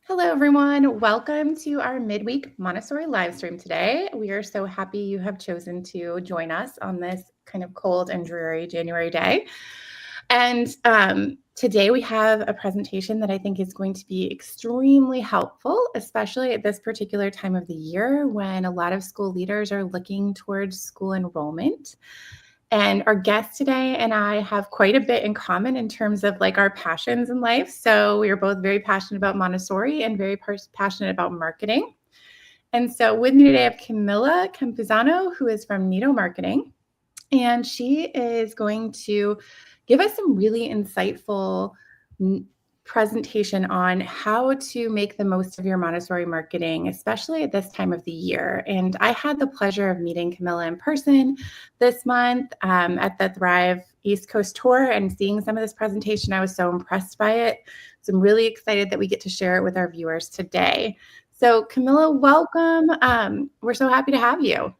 Hello, everyone. Welcome to our midweek Montessori live stream today. We are so happy you have chosen to join us on this kind of cold and dreary January day. And today we have a presentation that I think is going to be extremely helpful, especially at this particular time of the year when a lot of school leaders are looking towards school enrollment. And our guest today and I have quite a bit in common in terms of like our passions in life. So we are both very passionate about Montessori and very passionate about marketing. And so with me today, I have Camila Campuzano, who is from Nido Marketing. And she is going to give us some really insightful presentation on how to make the most of your Montessori marketing, especially at this time of the year. And I had the pleasure of meeting Camila in person this month at the Thrive East Coast Tour and seeing some of this presentation. I was so impressed by it. So I'm really excited that we get to share it with our viewers today. So Camila, welcome. We're so happy to have you.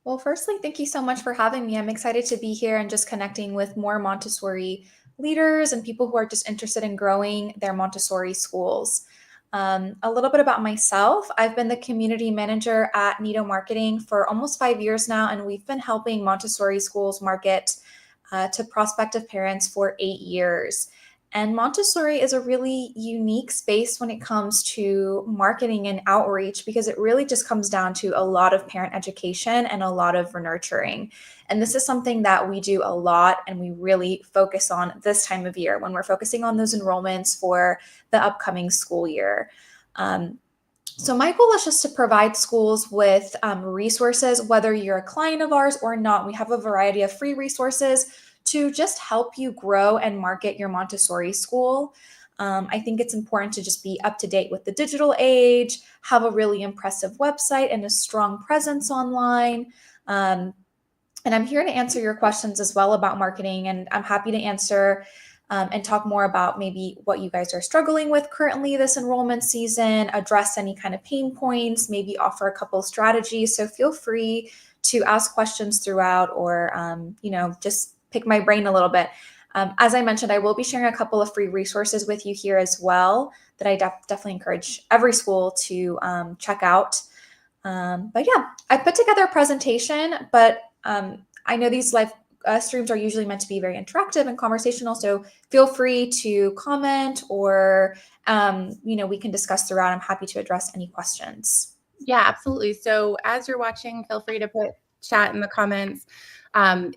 Well, firstly, thank you so much for having me. I'm excited to be here and just connecting with more Montessori leaders and people who are just interested in growing their Montessori schools. A little bit about myself. I've been the community manager at Nido Marketing for almost 5 years now, and we've been helping Montessori schools market to prospective parents for 8 years. And Montessori is a really unique space when it comes to marketing and outreach because it really just comes down to a lot of parent education and a lot of nurturing. And this is something that we do a lot and we really focus on this time of year when we're focusing on those enrollments for the upcoming school year. So my goal is just to provide schools with resources, whether you're a client of ours or not. We have a variety of free resources to just help you grow and market your Montessori school. I think it's important to just be up to date with the digital age, have a really impressive website and a strong presence online. And I'm here to answer your questions as well about marketing, and I'm happy to answer and talk more about maybe what you guys are struggling with currently this enrollment season, address any kind of pain points, maybe offer a couple strategies. So feel free to ask questions throughout or, just pick my brain a little bit. As I mentioned, I will be sharing a couple of free resources with you here as well that I definitely encourage every school to check out. But yeah, I put together a presentation, but I know these live streams are usually meant to be very interactive and conversational. So feel free to comment or, we can discuss throughout. I'm happy to address any questions. Yeah, absolutely. So as you're watching, feel free to put chat in the comments.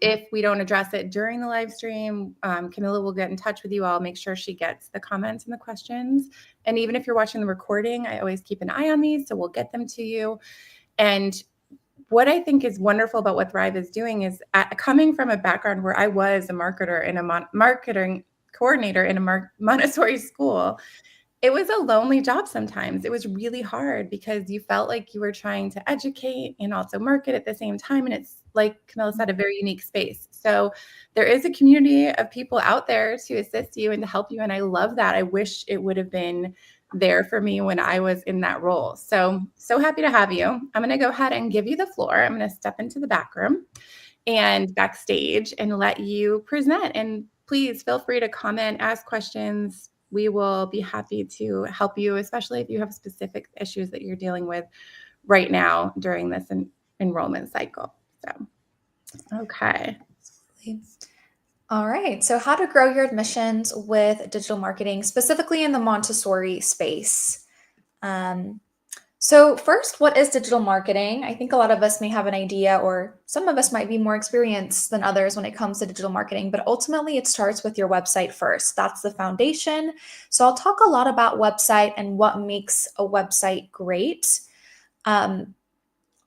If we don't address it during the live stream, Camila will get in touch with you. I'll make sure she gets the comments and the questions. And even if you're watching the recording, I always keep an eye on these, so we'll get them to you. And what I think is wonderful about what Thrive is doing is coming from a background where I was a marketer and a marketing coordinator in a Montessori school. It was a lonely job sometimes. It was really hard because you felt like you were trying to educate and also market at the same time. And it's, like Camila said, a very unique space. So there is a community of people out there to assist you and to help you. And I love that. I wish it would have been there for me when I was in that role. So happy to have you. I'm going to go ahead and give you the floor. I'm going to step into the back room and backstage and let you present. And please feel free to comment, ask questions. We will be happy to help you, especially if you have specific issues that you're dealing with right now during this enrollment cycle. So, okay. All right. So how to grow your admissions with digital marketing, specifically in the Montessori space. So first, what is digital marketing? I think a lot of us may have an idea, or some of us might be more experienced than others when it comes to digital marketing, but ultimately it starts with your website first. That's the foundation. So I'll talk a lot about website and what makes a website great.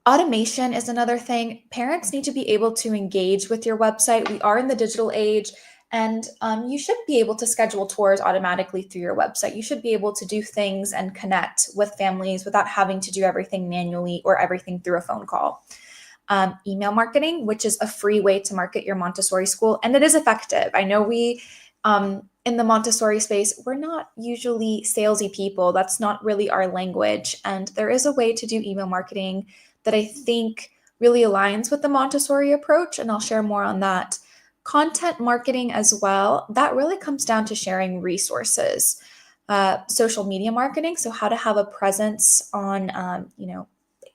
Automation is another thing. Parents need to be able to engage with your website. We are in the digital age, and you should be able to schedule tours automatically through your website. You should be able to do things and connect with families without having to do everything manually or everything through a phone call. Email marketing, which is a free way to market your Montessori school, and it is effective. I know we, in the Montessori space, we're not usually salesy people. That's not really our language, and there is a way to do email marketing that I think really aligns with the Montessori approach, and I'll share more on that. Content marketing as well, that really comes down to sharing resources. social media marketing, so how to have a presence on,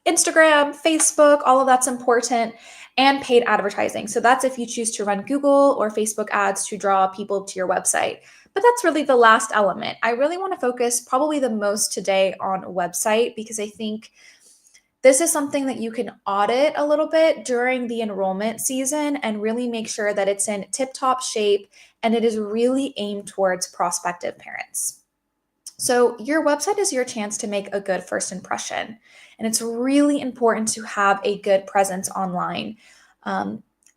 Instagram, Facebook, all of that's important, and paid advertising. So that's if you choose to run Google or Facebook ads to draw people to your website. But that's really the last element. I really want to focus probably the most today on a website because I think this is something that you can audit a little bit during the enrollment season and really make sure that it's in tip-top shape and it is really aimed towards prospective parents. So your website is your chance to make a good first impression. And it's really important to have a good presence online.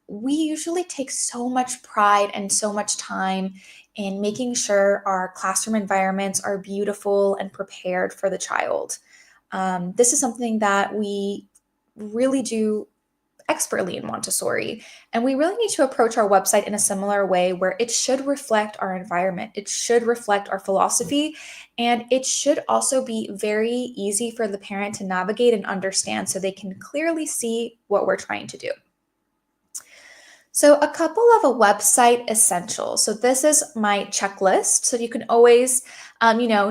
We usually take so much pride and so much time in making sure our classroom environments are beautiful and prepared for the child. This is something that we really do expertly in Montessori. And we really need to approach our website in a similar way where it should reflect our environment, it should reflect our philosophy, and it should also be very easy for the parent to navigate and understand so they can clearly see what we're trying to do. So a couple of a website essentials. So this is my checklist. So you can always,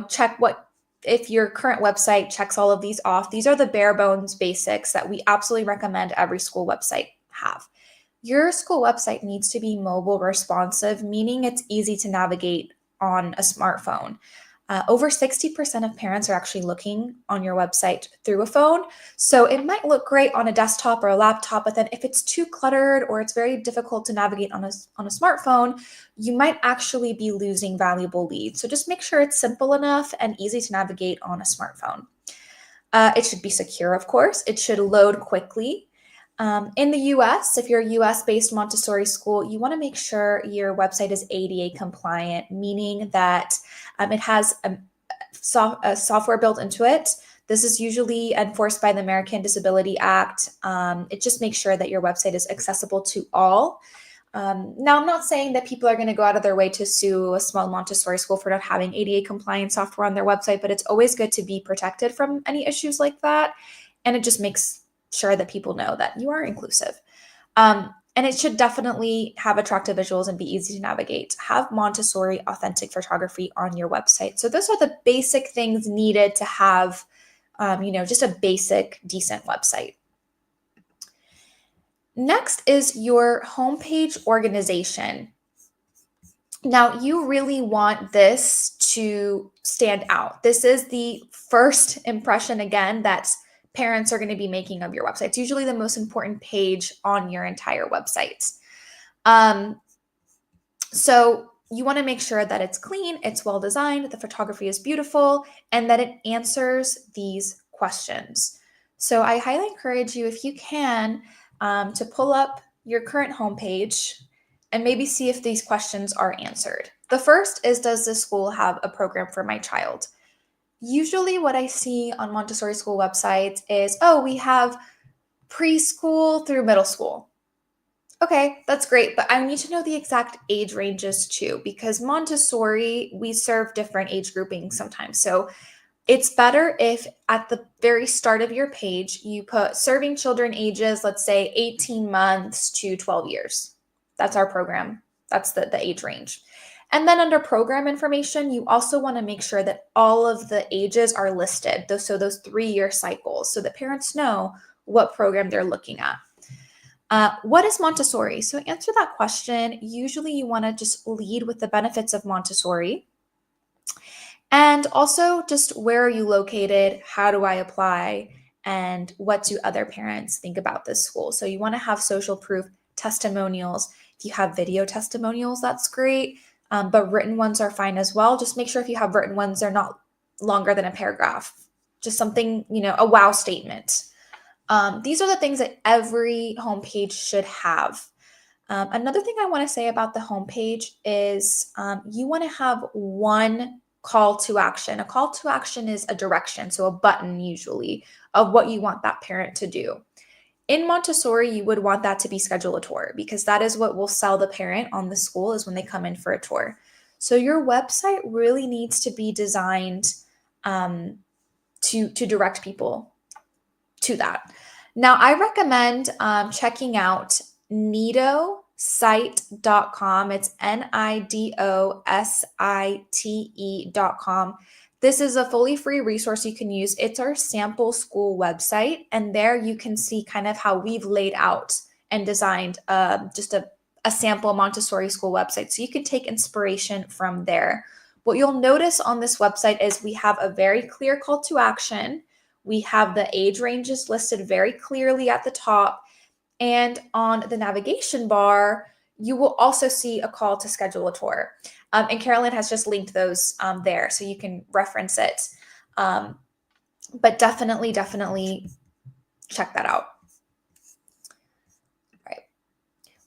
check what if your current website checks all of these off. These are the bare bones basics that we absolutely recommend every school website have. Your school website needs to be mobile responsive, meaning it's easy to navigate on a smartphone. Over 60% of parents are actually looking on your website through a phone. So it might look great on a desktop or a laptop, but then if it's too cluttered or it's very difficult to navigate on a smartphone, you might actually be losing valuable leads. So just make sure it's simple enough and easy to navigate on a smartphone. It should be secure, of course. It should load quickly. In the US, if you're a US-based Montessori school, you want to make sure your website is ADA compliant, meaning that it has a software built into it. This is usually enforced by the American Disability Act. It just makes sure that your website is accessible to all. Now, I'm not saying that people are going to go out of their way to sue a small Montessori school for not having ADA compliant software on their website, but it's always good to be protected from any issues like that. And it just makes sure that people know that you are inclusive. And it should definitely have attractive visuals and be easy to navigate. Have Montessori authentic photography on your website. So those are the basic things needed to have, just a basic, decent website. Next is your homepage organization. Now, you really want this to stand out. This is the first impression, again, that parents are going to be making of your website. It's usually the most important page on your entire website. So you want to make sure that it's clean, it's well designed, the photography is beautiful, and that it answers these questions. So I highly encourage you, if you can, to pull up your current homepage and maybe see if these questions are answered. The first is, does this school have a program for my child? Usually what I see on Montessori school websites is, oh, we have preschool through middle school. Okay, that's great, but I need to know the exact age ranges too, because Montessori, we serve different age groupings sometimes. So it's better if at the very start of your page, you put serving children ages, let's say 18 months to 12 years. That's our program. That's the age range. And then under program information, you also want to make sure that all of the ages are listed. So those 3-year cycles, so that parents know what program they're looking at. What is Montessori? So answer that question. Usually you want to just lead with the benefits of Montessori. And also just where are you located? How do I apply? And what do other parents think about this school? So you want to have social proof testimonials. If you have video testimonials, that's great. But written ones are fine as well. Just make sure if you have written ones, they're not longer than a paragraph. Just something, a wow statement. These are the things that every homepage should have. Another thing I want to say about the homepage is you want to have one call to action. A call to action is a direction, so a button usually, of what you want that parent to do. In Montessori, you would want that to be schedule a tour, because that is what will sell the parent on the school is when they come in for a tour. So your website really needs to be designed to direct people to that. Now, I recommend checking out Nido nidosite.com. It's NIDOSITE.com. This is a fully free resource you can use. It's our sample school website, and there you can see kind of how we've laid out and designed just a sample Montessori school website. So you can take inspiration from there. What you'll notice on this website is we have a very clear call to action. We have the age ranges listed very clearly at the top. And on the navigation bar, you will also see a call to schedule a tour. And Carolyn has just linked those there, so you can reference it. But definitely check that out. All right.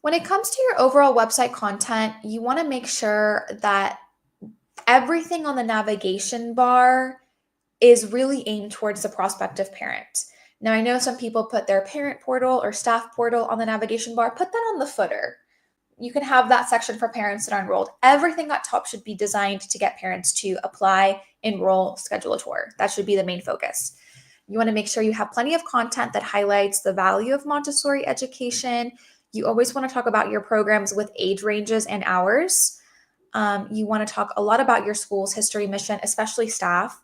When it comes to your overall website content, you want to make sure that everything on the navigation bar is really aimed towards the prospective parent. Now, I know some people put their parent portal or staff portal on the navigation bar. Put that on the footer. You can have that section for parents that are enrolled. Everything at top should be designed to get parents to apply, enroll, schedule a tour. That should be the main focus. You want to make sure you have plenty of content that highlights the value of Montessori education. You always want to talk about your programs with age ranges and hours. You want to talk a lot about your school's history, mission, especially staff.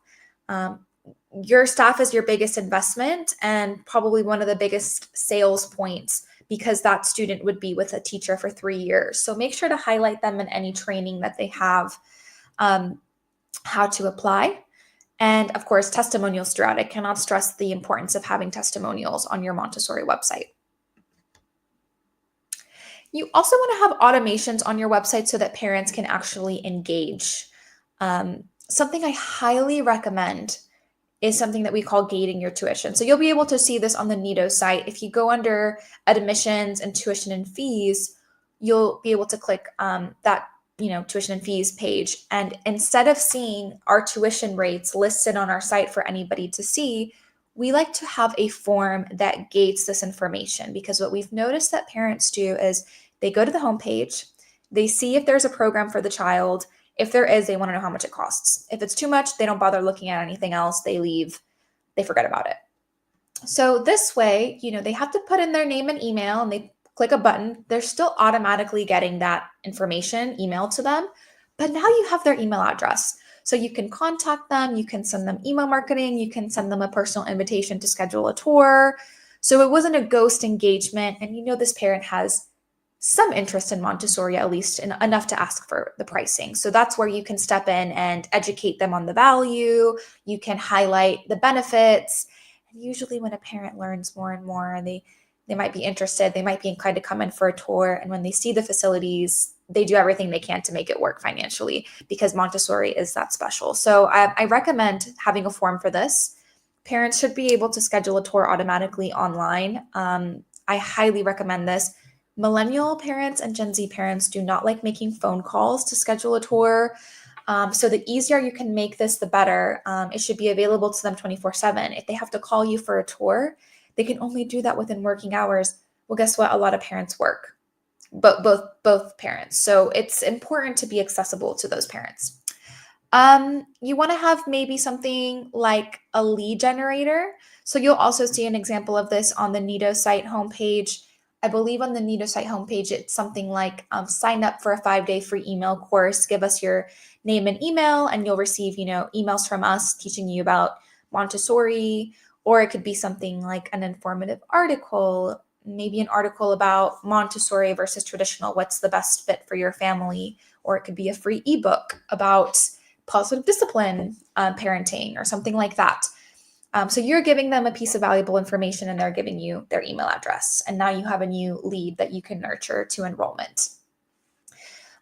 Your staff is your biggest investment and probably one of the biggest sales points, because that student would be with a teacher for 3 years. So make sure to highlight them in any training that they have, how to apply. And of course, testimonials throughout. I cannot stress the importance of having testimonials on your Montessori website. You also want to have automations on your website so that parents can actually engage. Something I highly recommend is something that we call gating your tuition. So you'll be able to see this on the Nido site. If you go under admissions and tuition and fees, you'll be able to click that tuition and fees page. And instead of seeing our tuition rates listed on our site for anybody to see, we like to have a form that gates this information, because what we've noticed that parents do is they go to the homepage, they see if there's a program for the child. If there is, they want to know how much it costs. If it's too much, they don't bother looking at anything else. They leave, they forget about it. So this way, they have to put in their name and email, and they click a button. They're still automatically getting that information emailed to them, but now you have their email address. So you can contact them, you can send them email marketing, you can send them a personal invitation to schedule a tour. So it wasn't a ghost engagement, and this parent has some interest in Montessori, at least enough to ask for the pricing. So that's where you can step in and educate them on the value. You can highlight the benefits. And usually when a parent learns more and more, they might be interested, they might be inclined to come in for a tour. And when they see the facilities, they do everything they can to make it work financially, because Montessori is that special. So I recommend having a form for this. Parents should be able to schedule a tour automatically online. I highly recommend this. Millennial parents and Gen Z parents do not like making phone calls to schedule a tour. So the easier you can make this, the better. It should be available to them 24/7. If they have to call you for a tour, they can only do that within working hours. Well, guess what? A lot of parents work, but both parents. So it's important to be accessible to those parents. You want to have maybe something like a lead generator. So you'll also see an example of this on the Nido site homepage. I believe on the Nido site homepage, it's something like sign up for a 5-day free email course. Give us your name and email, and you'll receive, emails from us teaching you about Montessori. Or it could be something like an informative article, maybe an article about Montessori versus traditional. What's the best fit for your family? Or it could be a free ebook about positive discipline parenting, or something like that. So you're giving them a piece of valuable information, and they're giving you their email address. And now you have a new lead that you can nurture to enrollment.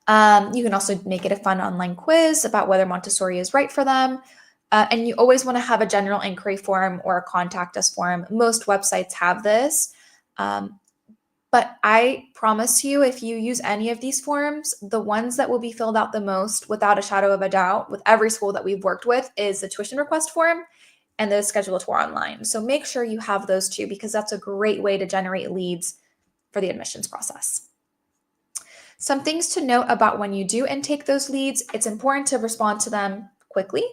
You can also make it a fun online quiz about whether Montessori is right for them. And you always want to have a general inquiry form or a contact us form. Most websites have this. But I promise you, if you use any of these forms, the ones that will be filled out the most, without a shadow of a doubt, with every school that we've worked with, is the tuition request form and the schedule a tour online. So make sure you have those two, because that's a great way to generate leads for the admissions process. Some things to note about when you do intake those leads: it's important to respond to them quickly.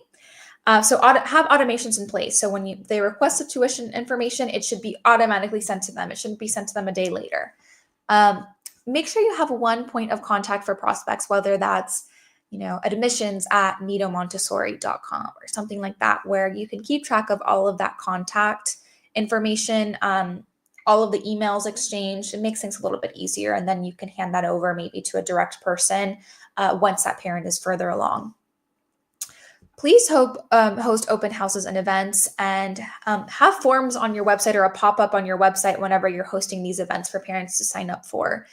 So have automations in place. So when they request the tuition information, it should be automatically sent to them. It shouldn't be sent to them a day later. make sure you have one point of contact for prospects, whether that's admissions at nidomontessori.com or something like that, where you can keep track of all of that contact information, all of the emails exchanged. It makes things a little bit easier. And then you can hand that over maybe to a direct person once that parent is further along. Please host open houses and events, and have forms on your website or a pop-up on your website whenever you're hosting these events for parents to sign up for.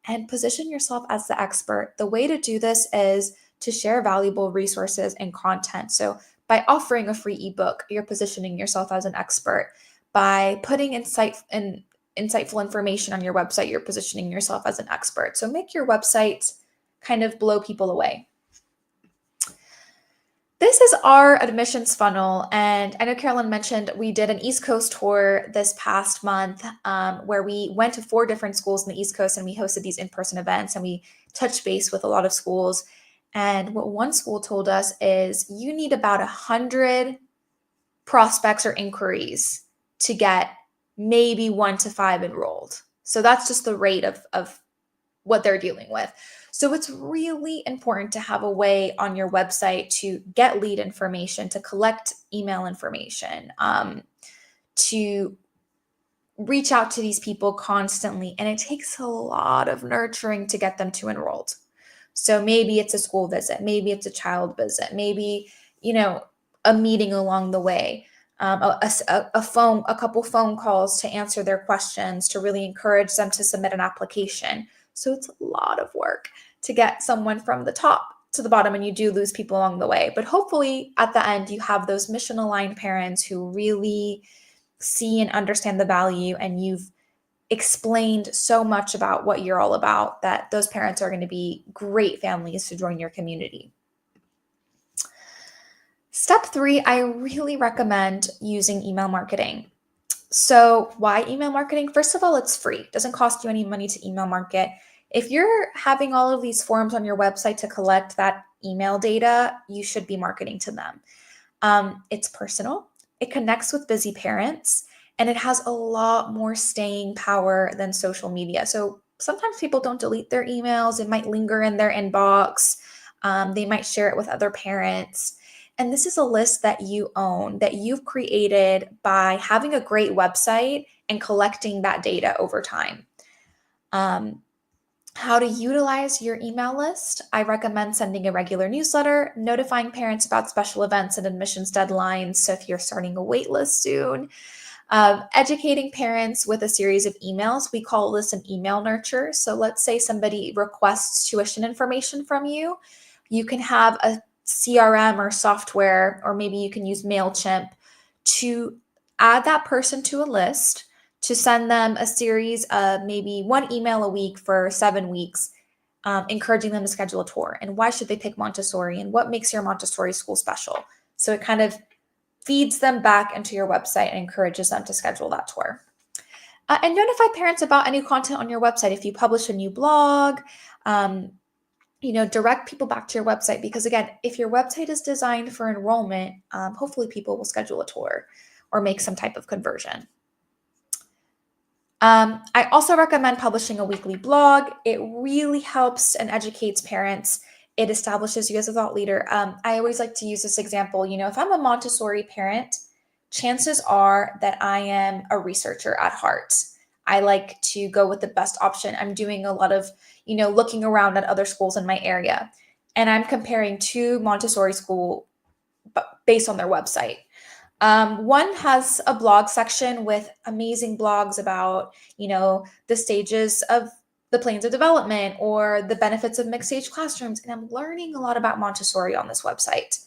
And position yourself as the expert. The way to do this is to share valuable resources and content. So by offering a free ebook, you're positioning yourself as an expert. By putting insightful information on your website, you're positioning yourself as an expert. So make your website kind of blow people away. This is our admissions funnel. And I know Carolyn mentioned we did an East Coast tour this past month where we went to 4 different schools in the East Coast, and we hosted these in-person events, and we touched base with a lot of schools. And what one school told us is you need about 100 prospects or inquiries to get maybe 1 to 5 enrolled. So that's just the rate of what they're dealing with. So it's really important to have a way on your website to get lead information, to collect email information, to reach out to these people constantly. And it takes a lot of nurturing to get them to enrolled. So maybe it's a school visit, maybe it's a child visit, maybe, a meeting along the way, a couple phone calls to answer their questions, to really encourage them to submit an application. So it's a lot of work to get someone from the top to the bottom, and you do lose people along the way. But hopefully at the end, you have those mission-aligned parents who really see and understand the value, and you've explained so much about what you're all about that those parents are going to be great families to join your community. Step 3, I really recommend using email marketing. So why email marketing? First of all, it's free. It doesn't cost you any money to email market. If you're having all of these forms on your website to collect that email data, you should be marketing to them. It's personal. It connects with busy parents, and it has a lot more staying power than social media. So sometimes people don't delete their emails. It might linger in their inbox. They might share it with other parents. And this is a list that you own, that you've created by having a great website and collecting that data over time. How to utilize your email list. I recommend sending a regular newsletter, notifying parents about special events and admissions deadlines. So if you're starting a wait list soon, educating parents with a series of emails. We call this an email nurture. So let's say somebody requests tuition information from you. You can have a CRM or software, or maybe you can use MailChimp to add that person to a list, to send them a series of maybe 1 email a week for 7 weeks, encouraging them to schedule a tour. And why should they pick Montessori, and what makes your Montessori school special? So it kind of feeds them back into your website and encourages them to schedule that tour. And notify parents about any content on your website. If you publish a new blog, direct people back to your website, because again, if your website is designed for enrollment, hopefully people will schedule a tour or make some type of conversion. I also recommend publishing a weekly blog. It really helps and educates parents. It establishes you as a thought leader. I always like to use this example. If I'm a Montessori parent, chances are that I am a researcher at heart. I like to go with the best option. I'm doing a lot of, looking around at other schools in my area, and I'm comparing 2 Montessori schools based on their website. One has a blog section with amazing blogs about, the stages of the planes of development or the benefits of mixed age classrooms. And I'm learning a lot about Montessori on this website.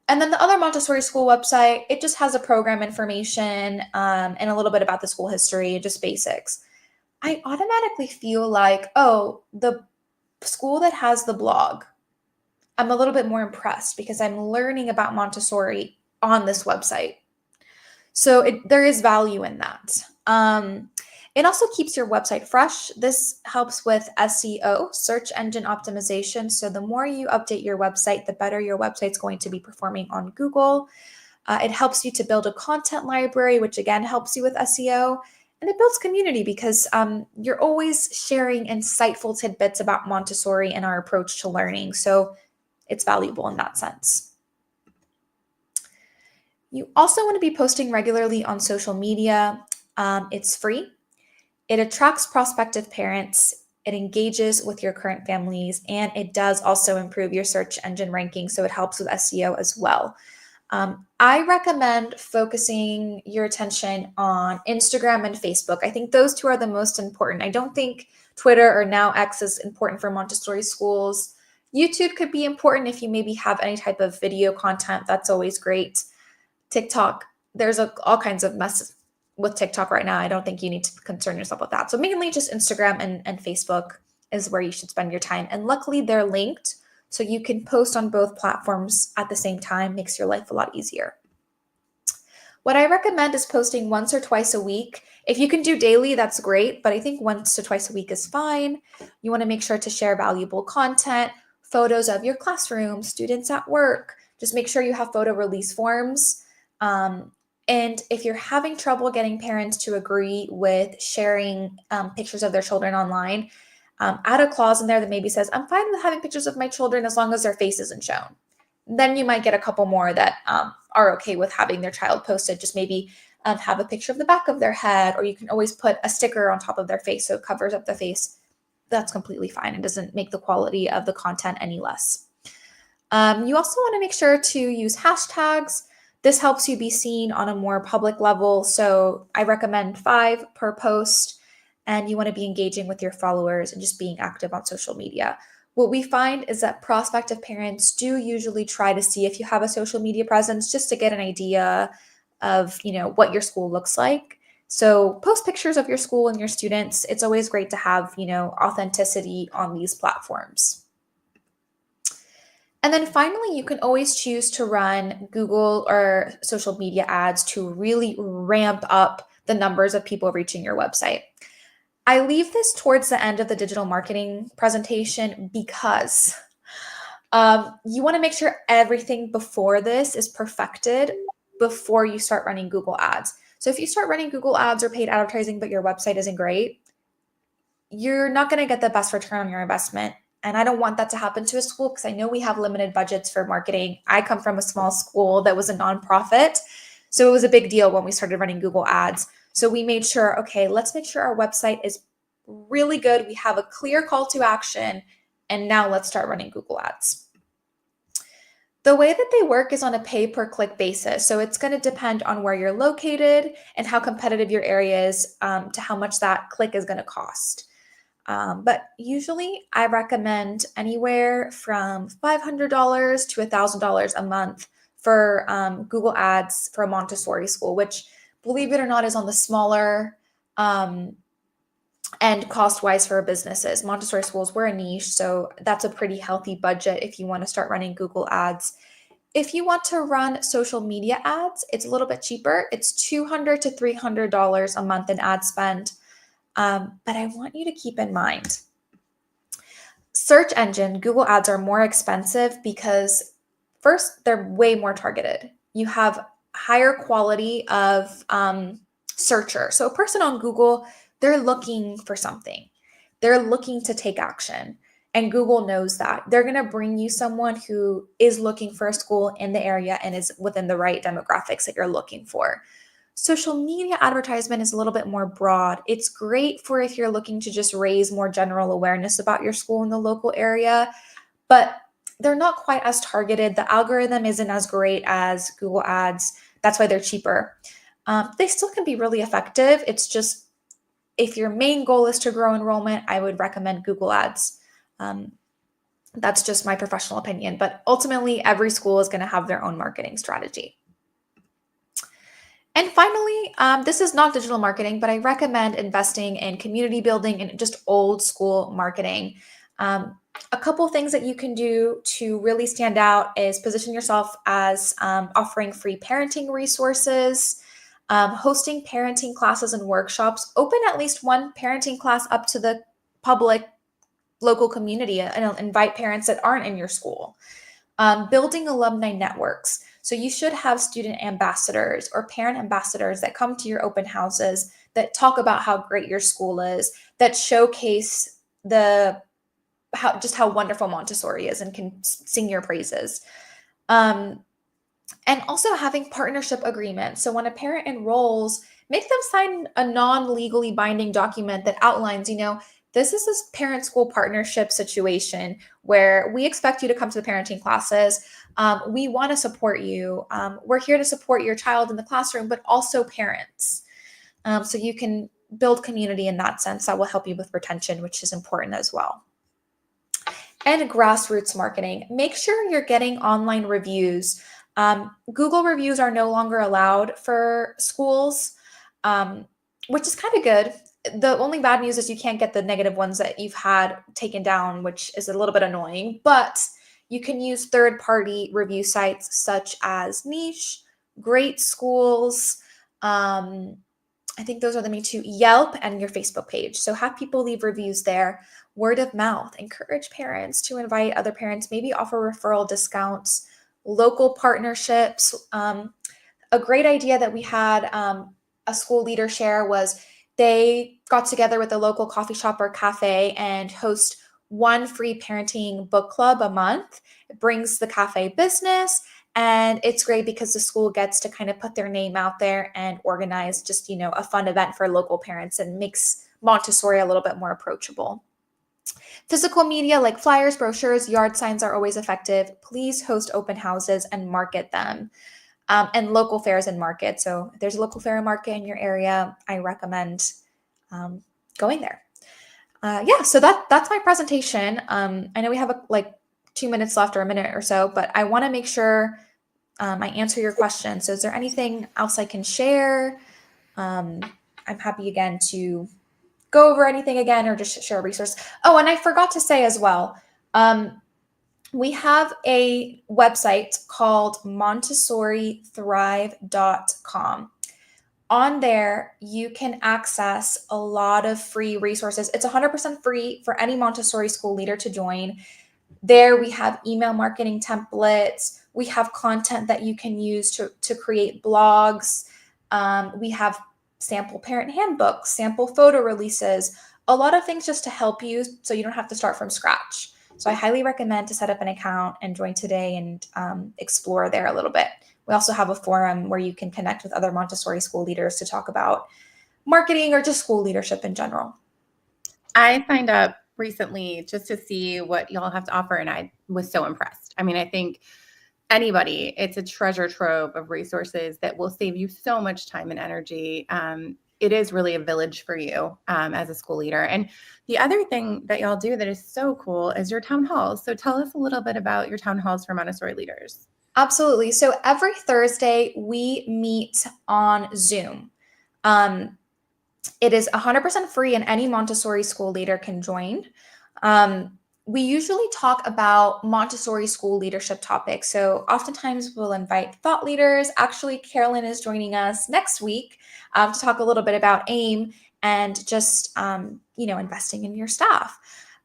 And then the other Montessori school website, it just has a program information and a little bit about the school history, just basics. I automatically feel like, oh, the school that has the blog, I'm a little bit more impressed because I'm learning about Montessori on this website. So there is value in that. It also keeps your website fresh. This helps with SEO, search engine optimization. So the more you update your website, the better your website's going to be performing on Google. It helps you to build a content library, which again helps you with SEO. And it builds community because you're always sharing insightful tidbits about Montessori and our approach to learning. So it's valuable in that sense. You also want to be posting regularly on social media. It's free. It attracts prospective parents. It engages with your current families, and it does also improve your search engine ranking. So it helps with SEO as well. I recommend focusing your attention on Instagram and Facebook. I think those two are the most important. I don't think Twitter or now X is important for Montessori schools. YouTube could be important if you maybe have any type of video content. That's always great. TikTok, there's all kinds of mess with TikTok right now. I don't think you need to concern yourself with that. So mainly just Instagram and Facebook is where you should spend your time. And luckily they're linked, so you can post on both platforms at the same time. Makes your life a lot easier. What I recommend is posting once or twice a week. If you can do daily, that's great, but I think once to twice a week is fine. You want to make sure to share valuable content, photos of your classroom, students at work. Just make sure you have photo release forms. And if you're having trouble getting parents to agree with sharing pictures of their children online, add a clause in there that maybe says, I'm fine with having pictures of my children as long as their face isn't shown. Then you might get a couple more that are okay with having their child posted. Just maybe have a picture of the back of their head, or you can always put a sticker on top of their face so it covers up the face. That's completely fine. It doesn't make the quality of the content any less. You also want to make sure to use hashtags. This helps you be seen on a more public level. So I recommend 5 per post, and you want to be engaging with your followers and just being active on social media. What we find is that prospective parents do usually try to see if you have a social media presence just to get an idea of, what your school looks like. So post pictures of your school and your students. It's always great to have, authenticity on these platforms. And then finally, you can always choose to run Google or social media ads to really ramp up the numbers of people reaching your website. I leave this towards the end of the digital marketing presentation because you want to make sure everything before this is perfected before you start running Google ads. So if you start running Google ads or paid advertising, but your website isn't great, you're not going to get the best return on your investment. And I don't want that to happen to a school because I know we have limited budgets for marketing. I come from a small school that was a nonprofit. So it was a big deal when we started running Google ads. So we made sure, okay, let's make sure our website is really good. We have a clear call to action. And now let's start running Google ads. The way that they work is on a pay per click basis. So it's going to depend on where you're located and how competitive your area is to how much that click is going to cost. But usually I recommend anywhere from $500 to $1,000 a month for Google ads for a Montessori school, which, believe it or not, is on the smaller end cost-wise for businesses. Montessori schools, we're a niche, so that's a pretty healthy budget if you want to start running Google ads. If you want to run social media ads, it's a little bit cheaper. It's $200 to $300 a month in ad spend. But I want you to keep in mind, search engine Google ads are more expensive because first, they're way more targeted. You have higher quality of searcher. So a person on Google, they're looking for something. They're looking to take action. And Google knows that. They're going to bring you someone who is looking for a school in the area and is within the right demographics that you're looking for. Social media advertisement is a little bit more broad. It's great for if you're looking to just raise more general awareness about your school in the local area, but they're not quite as targeted. The algorithm isn't as great as Google ads. That's why they're cheaper. They still can be really effective. It's just, if your main goal is to grow enrollment, I would recommend Google ads. That's just my professional opinion, but ultimately every school is going to have their own marketing strategy. And finally, this is not digital marketing, but I recommend investing in community building and just old school marketing. A couple things that you can do to really stand out is position yourself as offering free parenting resources, hosting parenting classes and workshops, open at least one parenting class up to the public local community and invite parents that aren't in your school. Building alumni networks. So you should have student ambassadors or parent ambassadors that come to your open houses that talk about how great your school is, that showcase how wonderful Montessori is and can sing your praises. And also having partnership agreements. So when a parent enrolls, make them sign a non-legally binding document that outlines, this is this parent-school partnership situation where we expect you to come to the parenting classes. We want to support you. We're here to support your child in the classroom, but also parents. So you can build community in that sense. That will help you with retention, which is important as well. And grassroots marketing. Make sure you're getting online reviews. Google reviews are no longer allowed for schools, which is kind of good. The only bad news is you can't get the negative ones that you've had taken down, which is a little bit annoying, but you can use third-party review sites such as Niche, Great Schools, I think those are the main two, Yelp and your Facebook page. So have people leave reviews there. Word of mouth, encourage parents to invite other parents, maybe offer referral discounts, local partnerships. A great idea that we had a school leader share was they got together with a local coffee shop or cafe and host one free parenting book club a month. It brings the cafe business, and it's great because the school gets to kind of put their name out there and organize just, a fun event for local parents and makes Montessori a little bit more approachable. Physical media like flyers, brochures, yard signs are always effective. Please host open houses and market them. And local fairs and markets. So if there's a local fair and market in your area, I recommend going there. So that's my presentation. I know we have 2 minutes left or a minute or so, but I want to make sure I answer your question. So is there anything else I can share? I'm happy again to go over anything again or just share a resource. Oh, and I forgot to say as well, we have a website called MontessoriThrive.com. On there, you can access a lot of free resources. It's 100% free for any Montessori school leader to join. There we have email marketing templates. We have content that you can use to create blogs. We have sample parent handbooks, sample photo releases, a lot of things just to help you so you don't have to start from scratch. So I highly recommend to set up an account and join today and explore there a little bit. We also have a forum where you can connect with other Montessori school leaders to talk about marketing or just school leadership in general. I signed up recently just to see what y'all have to offer, and I was so impressed. I mean, I think it's a treasure trove of resources that will save you so much time and energy. It is really a village for you as a school leader. And the other thing that y'all do that is so cool is your town halls. So tell us a little bit about your town halls for Montessori leaders. Absolutely. So every Thursday we meet on Zoom. It is 100% free and any Montessori school leader can join. We usually talk about Montessori school leadership topics. So oftentimes we'll invite thought leaders. Actually, Carolyn is joining us next week to talk a little bit about AIM and just, investing in your staff.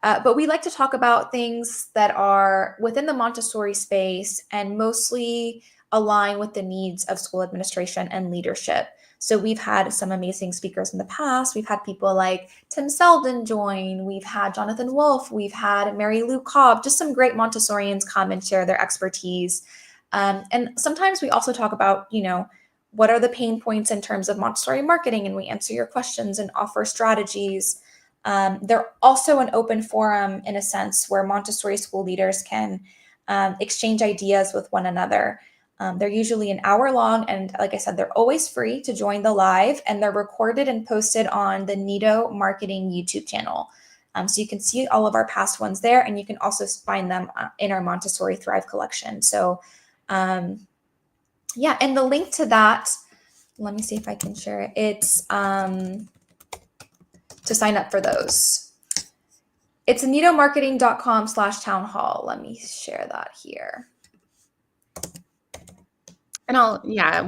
But we like to talk about things that are within the Montessori space and mostly align with the needs of school administration and leadership. So we've had some amazing speakers in the past. We've had people like Tim Selden join. We've had Jonathan Wolf. We've had Mary Lou Cobb, just some great Montessorians come and share their expertise. And sometimes we also talk about, what are the pain points in terms of Montessori marketing, and we answer your questions and offer strategies. They're also an open forum in a sense where Montessori school leaders can exchange ideas with one another. They're usually an hour long, and like I said, they're always free to join the live, and they're recorded and posted on the Nido Marketing YouTube channel. So you can see all of our past ones there, and you can also find them in our Montessori Thrive collection. So and the link to that, let me see if I can share it. It's to sign up for those. It's nidomarketing.com/townhall. Let me share that here. And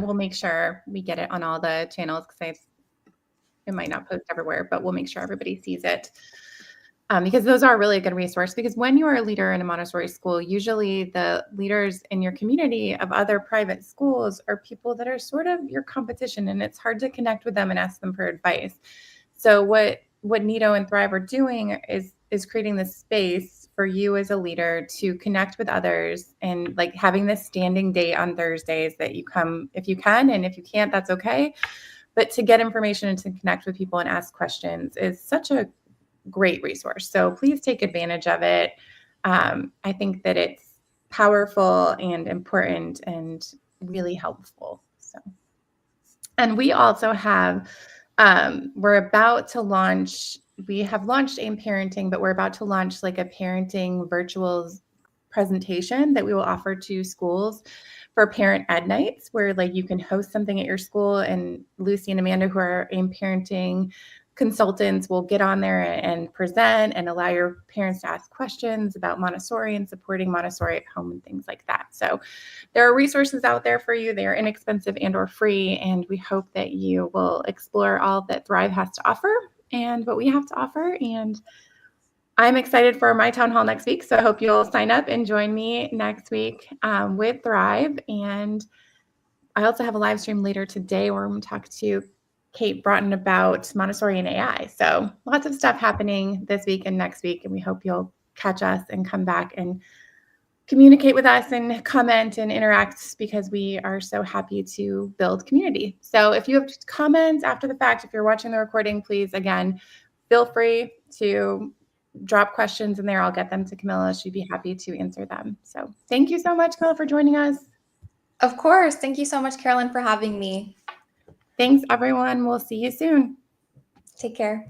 we'll make sure we get it on all the channels because it might not post everywhere, but we'll make sure everybody sees it. because those are really a good resource. Because when you are a leader in a Montessori school, usually the leaders in your community of other private schools are people that are sort of your competition, and it's hard to connect with them and ask them for advice. So what Nido and Thrive are doing is creating this space for you as a leader to connect with others, and like having this standing date on Thursdays that you come if you can, and if you can't, that's okay. But to get information and to connect with people and ask questions is such a great resource. So please take advantage of it. I think that it's powerful and important and really helpful. So, and we also have, we're about to launch, we have launched AIM Parenting, but we're about to launch like a parenting virtual presentation that we will offer to schools for parent ed nights, where like you can host something at your school, and Lucy and Amanda, who are AIM Parenting consultants, will get on there and present and allow your parents to ask questions about Montessori and supporting Montessori at home and things like that. So there are resources out there for you. They are inexpensive and or free, and we hope that you will explore all that Thrive has to offer and what we have to offer. And I'm excited for my town hall next week, so I hope you'll sign up and join me next week with Thrive. And I also have a live stream later today where I'm going to talk to Kate Broughton about Montessori and AI. So lots of stuff happening this week and next week, and we hope you'll catch us and come back and communicate with us and comment and interact, because we are so happy to build community. So if you have comments after the fact, if you're watching the recording, please, again, feel free to drop questions in there. I'll get them to Camila. She'd be happy to answer them. So thank you so much, Camila, for joining us. Of course. Thank you so much, Carolyn, for having me. Thanks, everyone. We'll see you soon. Take care.